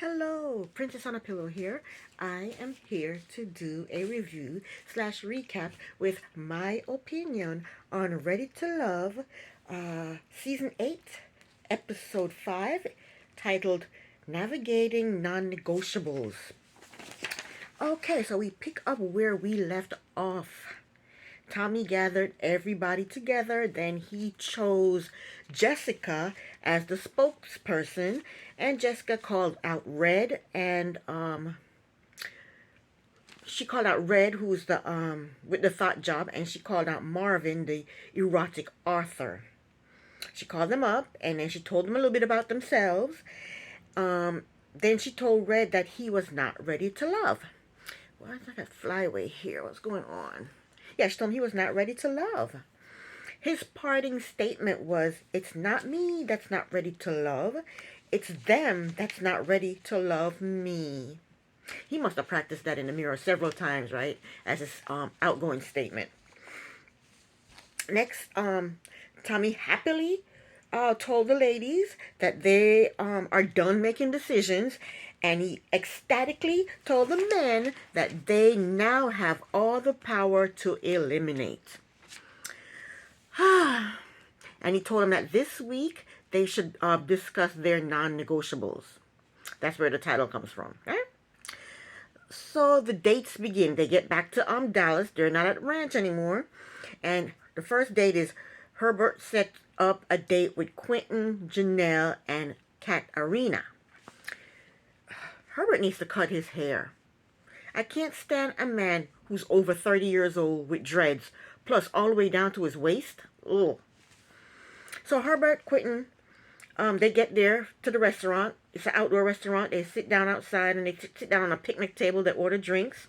Hello, Princess on a Pillow here. I am here to do a review slash recap with my opinion on Ready to Love, Season 8, Episode 5, titled Navigating Non-Negotiables. Okay, so we pick up where we left off. Tommy gathered everybody together. Then he chose Jessica as the spokesperson, and Jessica called out Red, and she called out Red, who's the with the thought job, and she called out Marvin, the erotic author. She called them up, and then she told them a little bit about themselves. Then she told Red that he was not ready to love. Why is that a flyaway here? What's going on? Yeah, she told him he was not ready to love. His parting statement was, "It's not me that's not ready to love. It's them that's not ready to love me." He must have practiced that in the mirror several times, right? As his outgoing statement. Next, Tommy happily told the ladies that they are done making decisions, and he ecstatically told the men that they now have all the power to eliminate. And he told them that this week they should discuss their non-negotiables. That's where the title comes from. Right? So the dates begin. They get back to Dallas. They're not at the ranch anymore. And the first date is Herbert set up a date with Quentin, Janelle, and Katarina. Herbert needs to cut his hair. I can't stand a man who's over 30 years old with dreads, plus all the way down to his waist. Ugh. So Herbert, Quentin, they get there to the restaurant. It's an outdoor restaurant. They sit down outside, and they sit down on a picnic table. They order drinks.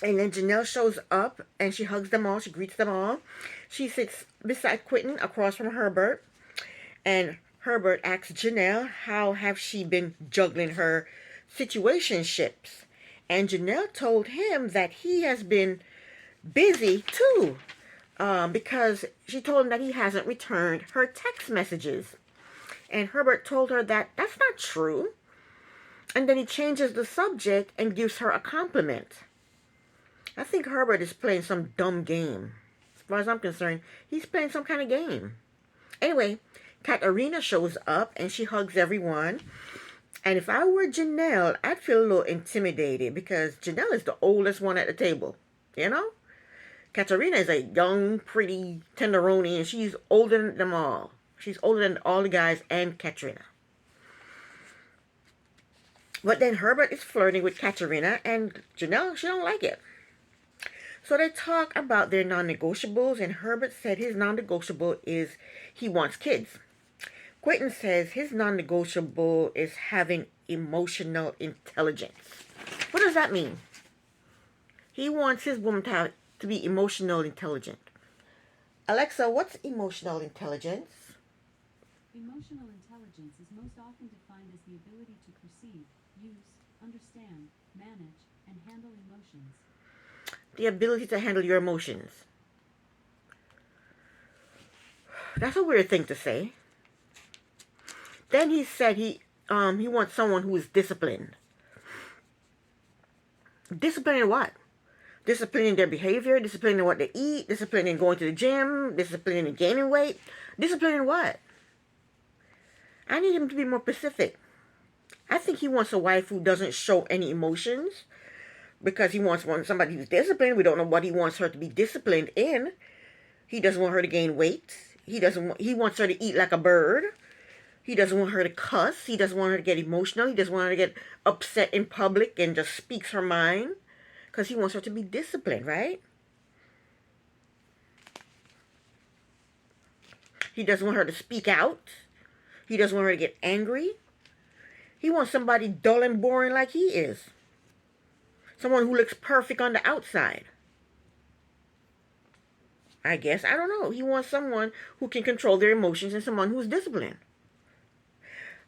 And then Janelle shows up, and she hugs them all. She greets them all. She sits beside Quentin across from Herbert. And Herbert asks Janelle how have she been juggling her situationships. And Janelle told him that he has been busy too, because she told him that he hasn't returned her text messages. And Herbert told her that that's not true. And then he changes the subject and gives her a compliment. I think Herbert is playing some dumb game. As far as I'm concerned, he's playing some kind of game. Anyway, Katarina shows up and she hugs everyone. And if I were Janelle, I'd feel a little intimidated because Janelle is the oldest one at the table. You know? Katarina is a young, pretty tenderoni, and she's older than them all. She's older than all the guys and Katrina. But then Herbert is flirting with Katarina, and Janelle, she don't like it. So they talk about their non-negotiables, and Herbert said his non-negotiable is he wants kids. Quentin says his non-negotiable is having emotional intelligence. What does that mean? He wants his woman to be emotional intelligent. Alexa, what's emotional intelligence? Emotional intelligence is most often defined as the ability to perceive, use, understand, manage, and handle emotions. The ability to handle your emotions. That's a weird thing to say. Then he said he wants someone who is disciplined. Disciplined in what? Disciplined in their behavior, disciplined in what they eat, disciplined in going to the gym, disciplined in gaining weight. Disciplined in what? I need him to be more specific. I think he wants a wife who doesn't show any emotions, because he wants somebody who's disciplined. We don't know what he wants her to be disciplined in. He doesn't want her to gain weight. He wants her to eat like a bird. He doesn't want her to cuss. He doesn't want her to get emotional. He doesn't want her to get upset in public and just speaks her mind, because he wants her to be disciplined, right? He doesn't want her to speak out. He doesn't want her to get angry. He wants somebody dull and boring like he is. Someone who looks perfect on the outside. I guess. I don't know. He wants someone who can control their emotions and someone who's disciplined.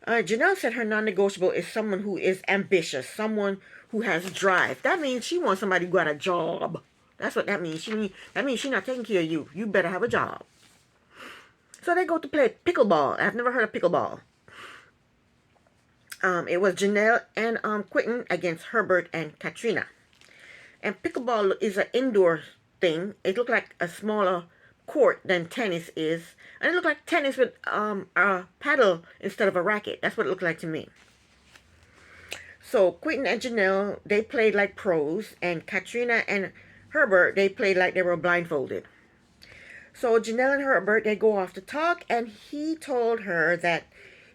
Janelle said her non-negotiable is someone who is ambitious. Someone who has drive. That means she wants somebody who got a job. That's what that means. That means she's not taking care of you. You better have a job. So they go to play pickleball. I've never heard of pickleball. It was Janelle and Quentin against Herbert and Katrina. And pickleball is an indoor thing. It looked like a smaller court than tennis is. And it looked like tennis with a paddle instead of a racket. That's what it looked like to me. So Quentin and Janelle, they played like pros. And Katrina and Herbert, they played like they were blindfolded. So Janelle and Herbert, they go off to talk. And he told her that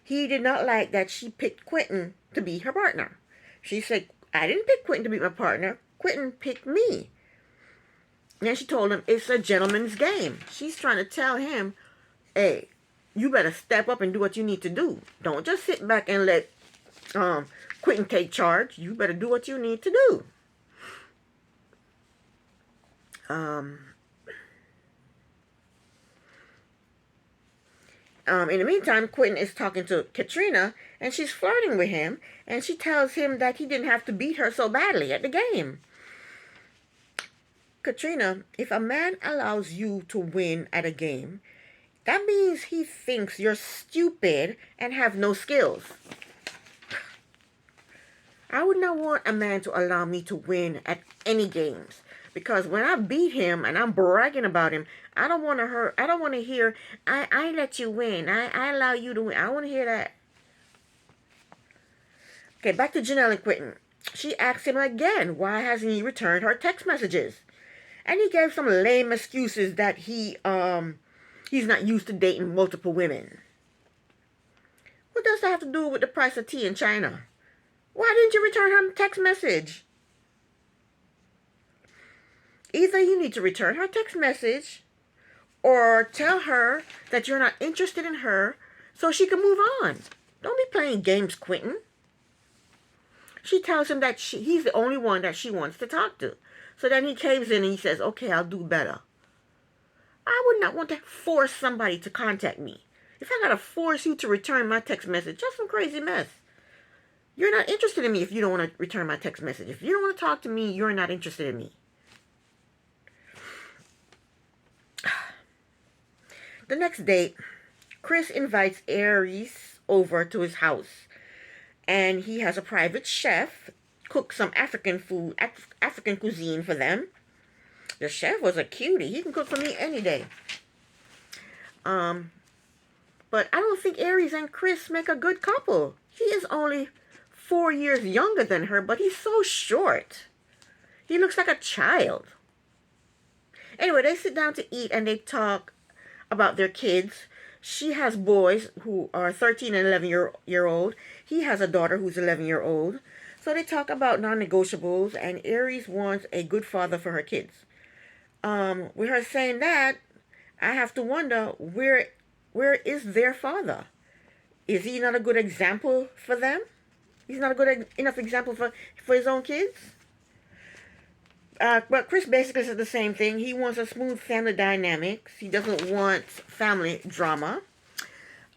he did not like that she picked Quentin to be her partner. She said, I didn't pick Quentin to be my partner. Quentin picked me. And she told him it's a gentleman's game. She's trying to tell him, hey, you better step up and do what you need to do. Don't just sit back and let Quentin take charge. You better do what you need to do. In the meantime, Quentin is talking to Katrina, and she's flirting with him, and she tells him that he didn't have to beat her so badly at the game. Katrina, if a man allows you to win at a game, that means he thinks you're stupid and have no skills. I would not want a man to allow me to win at any games. Because when I beat him and I'm bragging about him, I don't want to hear, I let you win. I allow you to win. I want to hear that. Okay, back to Janelle and Quentin. She asked him again, why hasn't he returned her text messages? And he gave some lame excuses that he's not used to dating multiple women. What does that have to do with the price of tea in China? Why didn't you return her text message? Either you need to return her text message or tell her that you're not interested in her so she can move on. Don't be playing games, Quentin. She tells him that he's the only one that she wants to talk to. So then he caves in and he says, okay, I'll do better. I would not want to force somebody to contact me. If I gotta force you to return my text message, that's some crazy mess. You're not interested in me if you don't want to return my text message. If you don't want to talk to me, you're not interested in me. The next day, Chris invites Aries over to his house. And he has a private chef cook some African food, African cuisine for them. The chef was a cutie. He can cook for me any day. But I don't think Aries and Chris make a good couple. He is only 4 years younger than her, but he's so short. He looks like a child. Anyway, they sit down to eat and they talk about their kids. She has boys who are 13 and 11-year-old. He has a daughter who's 11-year-old. So they talk about non-negotiables, and Aries wants a good father for her kids. With her saying that, I have to wonder, where is their father? Is he not a good example for them? He's not a good enough example for his own kids? But Chris basically said the same thing. He wants a smooth family dynamics. He doesn't want family drama.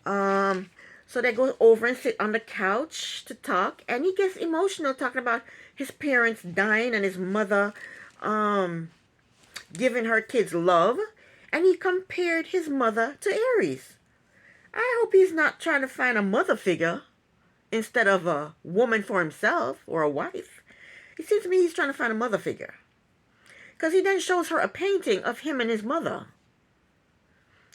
So they go over and sit on the couch to talk. And he gets emotional talking about his parents dying and his mother giving her kids love. And he compared his mother to Aries. I hope he's not trying to find a mother figure instead of a woman for himself or a wife. It seems to me he's trying to find a mother figure. Because he then shows her a painting of him and his mother.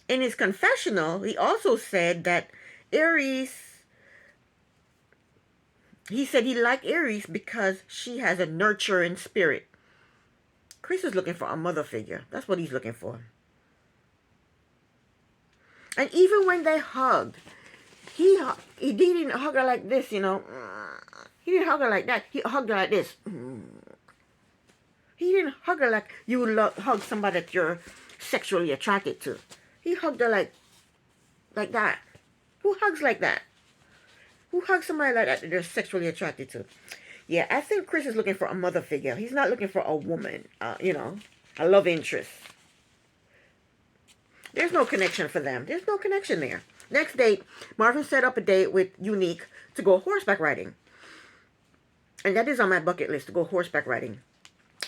In his confessional, he also said that Aries, he said he liked Aries because she has a nurturing spirit. Chris is looking for a mother figure. That's what he's looking for. And even when they hugged, he didn't hug her like this, you know. He didn't hug her like that. He hugged her like this. He didn't hug her like you would hug somebody that you're sexually attracted to. He hugged her like that. Who hugs like that? Who hugs somebody like that they're sexually attracted to? Yeah, I think Chris is looking for a mother figure. He's not looking for a woman, a love interest. There's no connection for them. There's no connection there. Next date, Marvin set up a date with Unique to go horseback riding. And that is on my bucket list, to go horseback riding.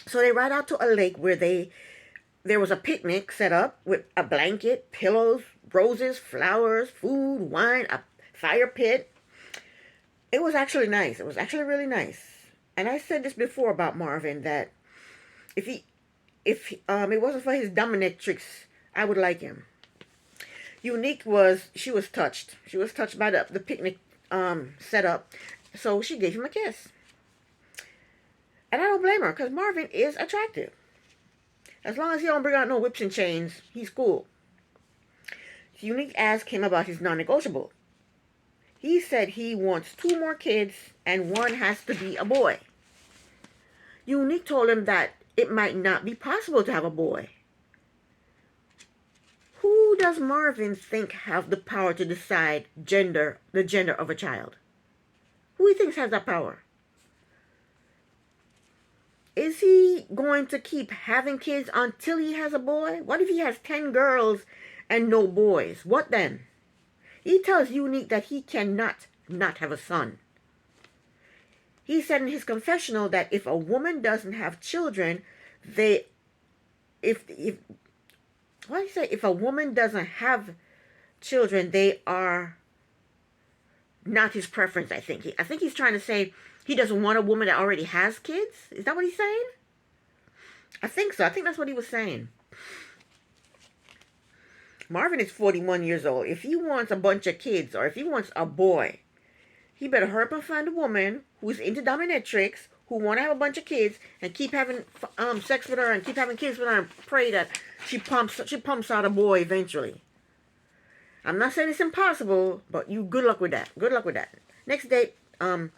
So they ride out to a lake where there was a picnic set up with a blanket, pillows, roses, flowers, food, wine, a fire pit. It was actually nice. It was actually really nice. And I said this before about Marvin, that if it wasn't for his dominatrix, I would like him. Unique was, she was touched. She was touched by the picnic setup, so she gave him a kiss. And I don't blame her, because Marvin is attractive. As long as he don't bring out no whips and chains, he's cool. Unique asked him about his non-negotiable. He said he wants 2 more kids and one has to be a boy. Unique told him that it might not be possible to have a boy. Who does Marvin think have the power to decide the gender of a child? Who he thinks has that power? Is he going to keep having kids until he has a boy? What if he has 10 girls and no boys? What then? He tells Unique that he cannot not have a son. He said in his confessional that if a woman doesn't have children, if what did he say? If a woman doesn't have children, they are not his preference. I think he's trying to say he doesn't want a woman that already has kids. Is that what he's saying? I think so. I think that's what he was saying. Marvin is 41 years old. If he wants a bunch of kids, or if he wants a boy, he better hurry up and find a woman who's into dominatrix, who want to have a bunch of kids, and keep having sex with her and keep having kids with her, and pray that she pumps out a boy eventually. I'm not saying it's impossible, but you good luck with that. Good luck with that. Next date, Marie,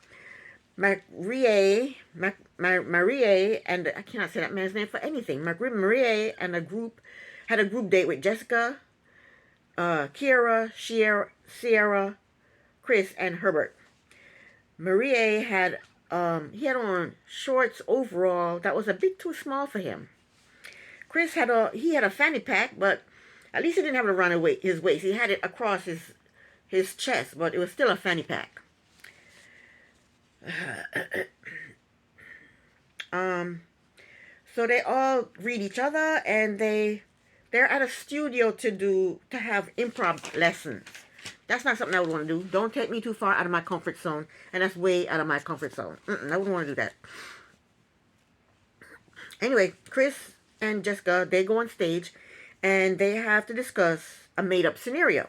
and I cannot say that man's name for anything. Marie and a group had a group date with Jessica, Kiera, Sierra, Chris, and Herbert. Marie had he had on shorts overall that was a bit too small for him. Chris had a fanny pack, but at least he didn't have it around his waist. He had it across his chest, but it was still a fanny pack. So they all read each other, and they're at a studio to have improv lessons. That's not something I would want to do. Don't take me too far out of my comfort zone, and that's way out of my comfort zone. I wouldn't want to do that. Anyway, Chris and Jessica, they go on stage, and they have to discuss a made-up scenario.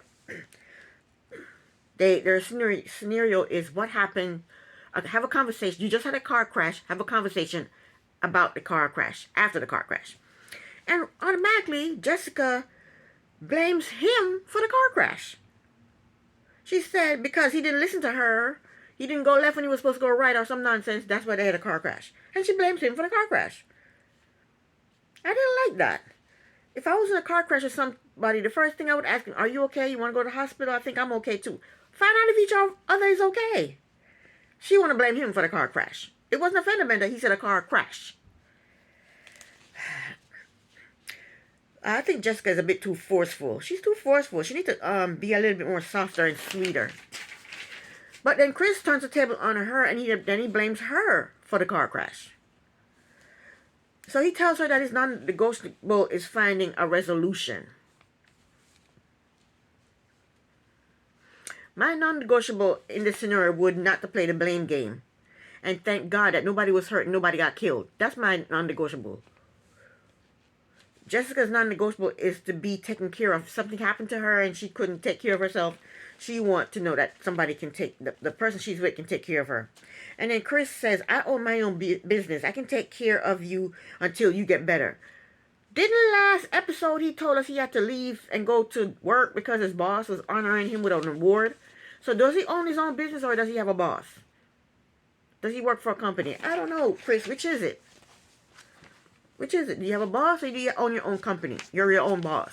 Their scenario is what happened. Have a conversation. You just had a car crash. Have a conversation about the car crash, after the car crash. And automatically, Jessica blames him for the car crash. She said because he didn't listen to her, he didn't go left when he was supposed to go right or some nonsense, that's why they had a car crash. And she blames him for the car crash. I didn't like that. If I was in a car crash with somebody, the first thing I would ask him, are you okay? You want to go to the hospital? I think I'm okay too. Find out if each other is okay. She want to blame him for the car crash. It wasn't a fender bender. He said a car crash. I think Jessica is a bit too forceful. She's too forceful. She needs to be a little bit more softer and sweeter. But then Chris turns the table on her, and then he blames her for the car crash. So he tells her that his non-negotiable is finding a resolution. My non-negotiable in this scenario would not to play the blame game. And thank God that nobody was hurt and nobody got killed. That's my non-negotiable. Jessica's non-negotiable is to be taken care of. Something happened to her and she couldn't take care of herself. She wants to know that somebody can take, the person she's with can take care of her. And then Chris says, I own my own business. I can take care of you until you get better. Didn't last episode he told us he had to leave and go to work because his boss was honoring him with an award? So does he own his own business or does he have a boss? Does he work for a company? I don't know, Chris. Which is it? Which is it? Do you have a boss or do you own your own company? You're your own boss.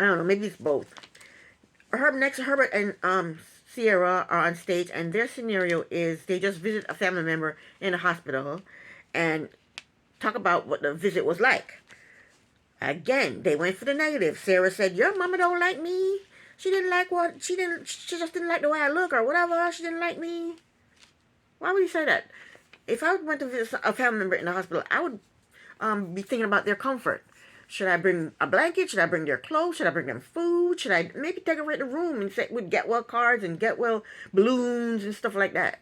I don't know. Maybe it's both. Herbert and Sierra are on stage, and their scenario is they just visit a family member in a hospital and talk about what the visit was like. Again, they went for the negative. Sarah said, your mama don't like me. She just didn't like the way I look or whatever. She didn't like me. Why would you say that? If I went to visit a family member in the hospital, I would be thinking about their comfort. Should I bring a blanket? Should I bring their clothes? Should I bring them food? Should I maybe decorate the room and say with get well cards and get well balloons and stuff like that?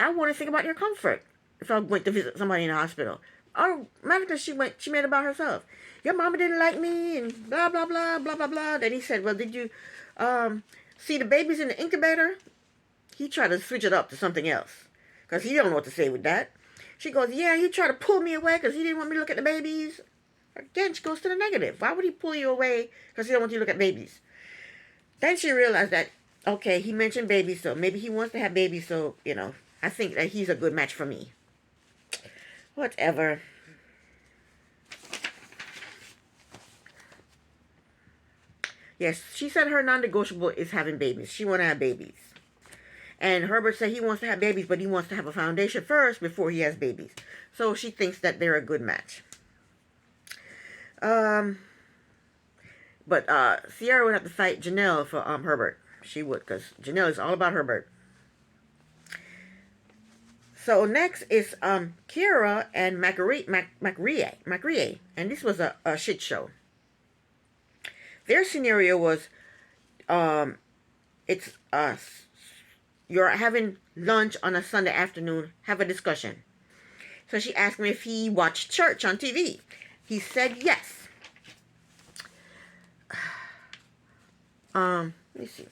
I want to think about their comfort if I went to visit somebody in the hospital. Or matter she made it about herself. Your mama didn't like me and blah blah blah blah blah blah. Then he said, well, did you see the babies in the incubator? He tried to switch it up to something else because he don't know what to say with that. She goes, yeah, he tried to pull me away because he didn't want me to look at the babies. Again, she goes to the negative. Why would he pull you away because he don't want you to look at babies? Then she realized that, okay, he mentioned babies, so maybe he wants to have babies, so, I think that he's a good match for me. Whatever. Yes, she said her non-negotiable is having babies. She want to have babies. And Herbert said he wants to have babies, but he wants to have a foundation first before he has babies. So she thinks that they're a good match. But Sierra would have to fight Janelle for Herbert. She would, because Janelle is all about Herbert. So next is Kira and Macrie. And this was a shit show. Their scenario was you're having lunch on a Sunday afternoon, have a discussion. So she asked him if he watched church on TV. He said yes. Let me see.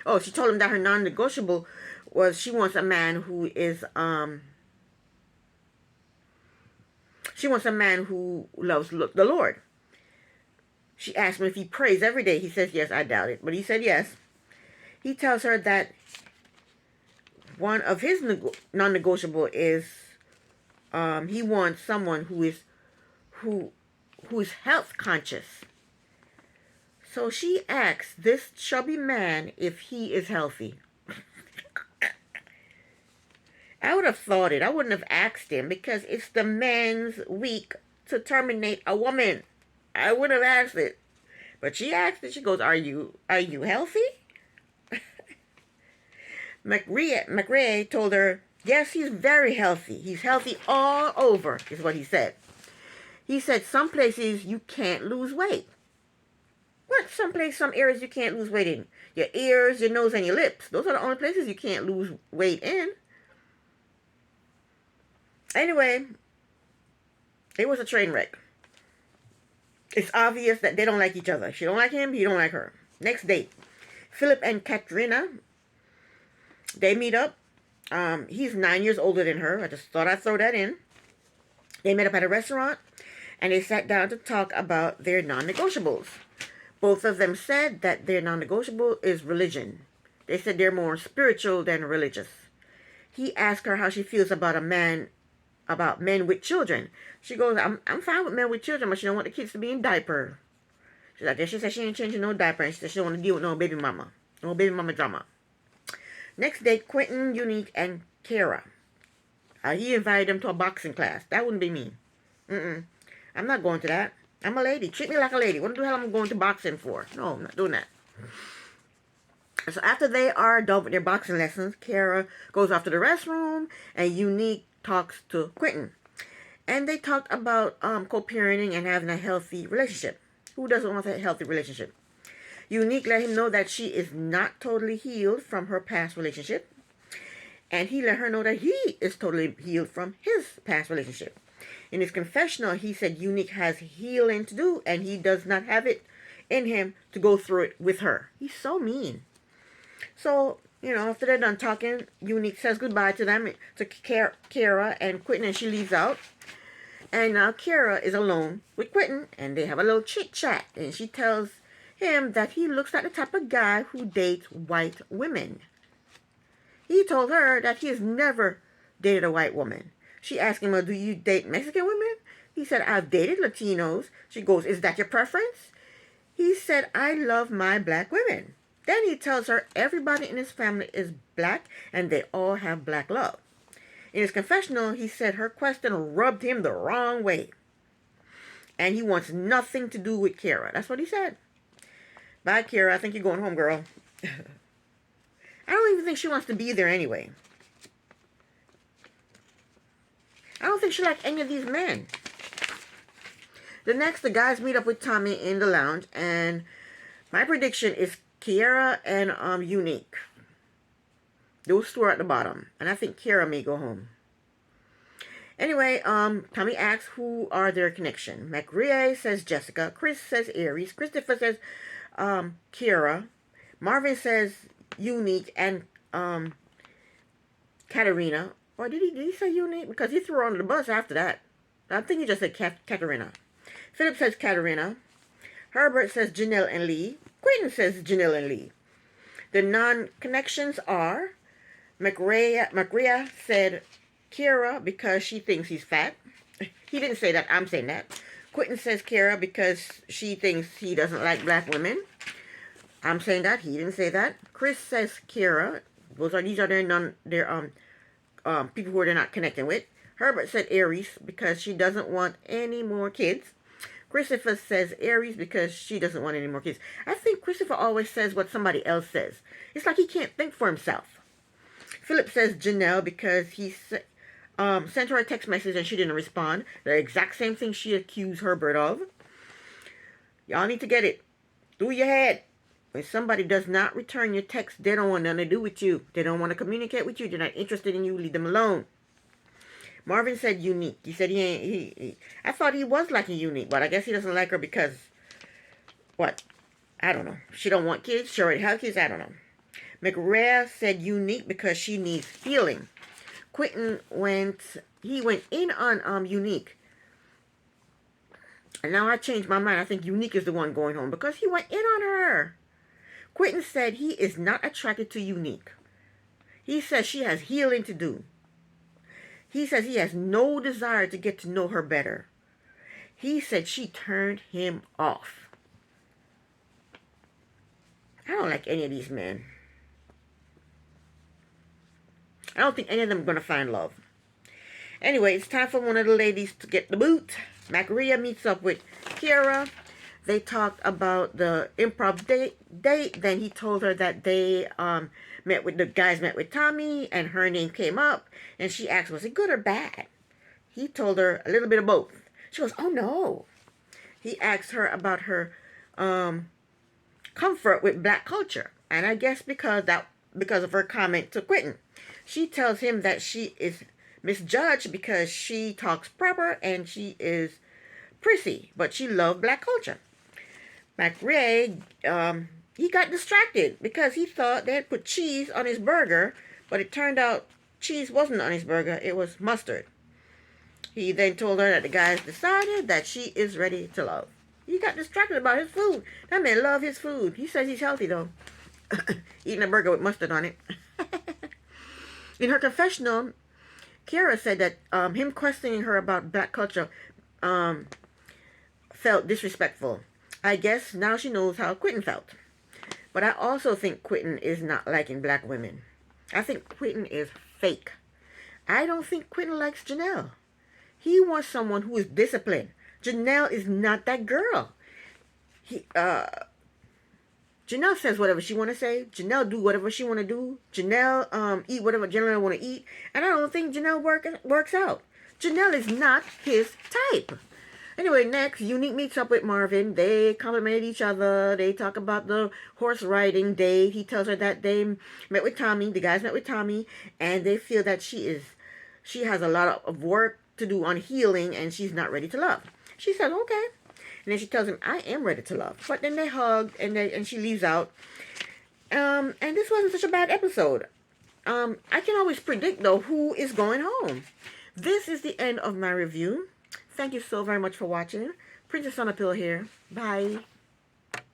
Oh, she told him that her non-negotiable was she wants a man who is she wants a man who loves the Lord. She asked him if he prays every day. He says yes. I doubt it, but he said yes. He tells her that one of his non-negotiable is he wants someone who is health conscious. So she asks this chubby man if he is healthy. I would have thought it. I wouldn't have asked him because it's the man's week to terminate a woman. I wouldn't have asked it. But she asked it. She goes, Are you healthy? McRae told her, yes, he's very healthy. He's healthy all over, is what he said. He said some places you can't lose weight. What? Some areas you can't lose weight in. Your ears, your nose, and your lips. Those are the only places you can't lose weight in. Anyway, it was a train wreck. It's obvious that they don't like each other. She don't like him, he don't like her. Next date. Philip and Katrina. They meet up. He's 9 years older than her. I just thought I'd throw that in. They met up at a restaurant, and they sat down to talk about their non-negotiables. Both of them said that their non-negotiable is religion. They said they're more spiritual than religious. He asked her how she feels about men with children. She goes, I'm fine with men with children, but she don't want the kids to be in diaper. She said she ain't changing no diaper, and she said she don't want to deal with no baby mama. No baby mama drama. Next date, Quentin, Unique, and Kara. He invited them to a boxing class. That wouldn't be me. I'm not going to that. I'm a lady. Treat me like a lady. What the hell am I going to boxing for? No, I'm not doing that. So after they are done with their boxing lessons, Kara goes off to the restroom, and Unique talks to Quentin. And they talked about co-parenting and having a healthy relationship. Who doesn't want a healthy relationship? Unique let him know that she is not totally healed from her past relationship. And he let her know that he is totally healed from his past relationship. In his confessional, he said Unique has healing to do, and he does not have it in him to go through it with her. He's so mean. So, after they're done talking, Unique says goodbye to them, to Kara and Quentin, and she leaves out. And now Kara is alone with Quentin, and they have a little chit-chat, and she tells him that he looks like the type of guy who dates white women. He told her that he has never dated a white woman. She asked him, well, do you date Mexican women? He said, I've dated Latinos. She goes, is that your preference? He said, I love my black women. Then he tells her everybody in his family is black and they all have black love. In his confessional, he said her question rubbed him the wrong way. And he wants nothing to do with Kara. That's what he said. Bye, Kara. I think you're going home, girl. I don't even think she wants to be there anyway. I don't think she liked any of these men. The guys meet up with Tommy in the lounge, and my prediction is Kiera and Unique. Those two are at the bottom, and I think Kiera may go home. Anyway, Tommy asks who are their connection. McRae says Jessica. Chris says Aries. Christopher says Kiera. Marvin says Unique and Katerina. Or did he say Unique? Because he threw her under the bus after that. I think he just said Katerina. Philip says Katerina. Herbert says Janelle and Lee. Quentin says Janelle and Lee. The non-connections are McRae said Kiera because she thinks he's fat. He didn't say that. I'm saying that. Quentin says Kiera because she thinks he doesn't like black women. I'm saying that. He didn't say that. Chris says Kiera. These are their people who they're not connecting with. Herbert said Aries because she doesn't want any more kids. Christopher says Aries because she doesn't want any more kids. I think Christopher always says what somebody else says. It's like he can't think for himself. Philip says Janelle because he sent her a text message and she didn't respond. The exact same thing she accused Herbert of. Y'all need to get it through your head. When somebody does not return your text, they don't want nothing to do with you. They don't want to communicate with you. They're not interested in you. Leave them alone. Marvin said Unique. He said I thought he was liking Unique, but I guess he doesn't like her because, what? I don't know. She don't want kids. She already has kids. I don't know. McRae said Unique because she needs healing. Quentin went in on Unique. And now I changed my mind. I think Unique is the one going home because he went in on her. Quentin said he is not attracted to Unique. He says she has healing to do. He says he has no desire to get to know her better. He said she turned him off. I don't like any of these men. I don't think any of them are going to find love. Anyway, it's time for one of the ladies to get the boot. Macaria meets up with Kiera. They talked about the improv date. Then he told her that they guys met with Tommy and her name came up. And she asked, was it good or bad? He told her a little bit of both. She goes, oh no. He asked her about her comfort with black culture. And I guess because of her comment to Quentin. She tells him that she is misjudged because she talks proper and she is prissy, but she loved black culture. McRae, he got distracted because he thought they had put cheese on his burger, but it turned out cheese wasn't on his burger, it was mustard. He then told her that the guys decided that she is ready to love. He got distracted about his food. That man loved his food. He says he's healthy though. Eating a burger with mustard on it. In her confessional, Kiera said that him questioning her about black culture felt disrespectful. I guess now she knows how Quentin felt. But I also think Quentin is not liking black women. I think Quentin is fake. I don't think Quentin likes Janelle. He wants someone who is disciplined. Janelle is not that girl. Janelle says whatever she want to say. Janelle do whatever she want to do. Janelle eat whatever Janelle want to eat. And I don't think Janelle works out. Janelle is not his type. Anyway, next, Unique meets up with Marvin. They compliment each other. They talk about the horse riding date. He tells her that they met with Tommy. The guys met with Tommy. And they feel that she has a lot of work to do on healing. And she's not ready to love. She says, okay. And then she tells him, I am ready to love. But then they hug and she leaves out. And this wasn't such a bad episode. I can always predict, though, who is going home. This is the end of my review. Thank you so very much for watching. Princess on a Pill here. Bye.